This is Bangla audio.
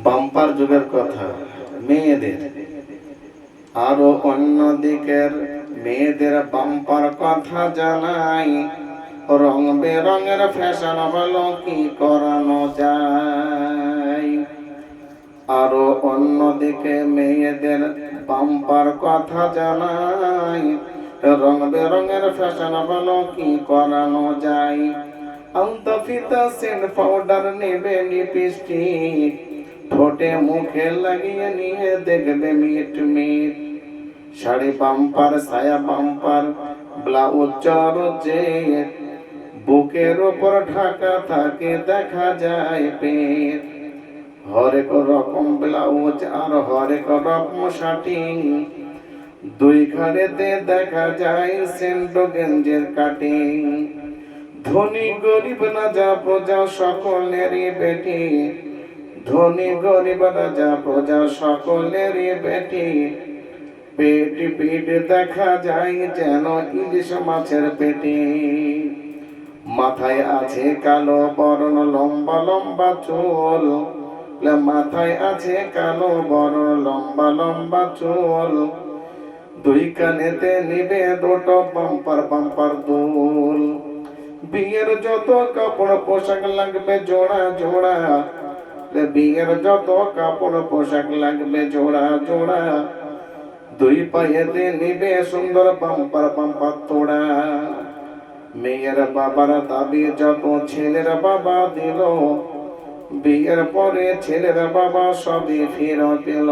বাম্পার যুগের কথা মেয়েদের, আরো অন্য দিকের মেয়েদের বাম্পার কথা জানাই। রং বেরঙের ফ্যাশন বলো কি করানো যায়। আরো অন্যদিকে মেয়েদের বাম্পার কথা জানাই। রং বেরঙের ফ্যাশন বলো কি করানো যায়। আলতা ফিতা সেন্ট পাউডার নেবে লিপস্টিক, ঠোঁটে মুখে লাগিয়ে নিয়ে দেখবে মিট মিট। শাড়ি বাম্পার, সায়া বাম্পার, ব্লাউজ জর্জেট, বুকের উপর ঢাকা থাকে দেখা যায় পেট। হরেক রকম ব্লাউজ আর হরেক রকম শাটিং, দুই ঘাড়েতে দেখা যায় সেন্টো গেঞ্জের কাটিং। ধনী গরিব রাজা প্রজা সকলেরই বেটি, ধনী গরিব রাজা প্রজা সকলেরই বেটি। পেট পিঠ দেখা যায় যেন ইলিশ মাছের পেটি। মাথায় আছে কালো বরণ লম্বা লম্বা চুল, মাথায় আছে কালো বড় লম্বা লম্বা চুল। দুই কানেতে নিবে দুটো বাম্পার বাম্পার দুল। বিয়ের যত কাপড় পোশাক লাগবে জোড়া জোড়া, বিয়ের যত কাপড় পোশাক লাগবে জোড়া জোড়া। দুই পায়েতে নিবে সুন্দর বাম্পার বাম্পার তোড়া। মেয়ের বাবার দাবি যত ছেলের বাবা দিল, বিয়ের পরে ছেলের বাবা সবই ফেরত পেল।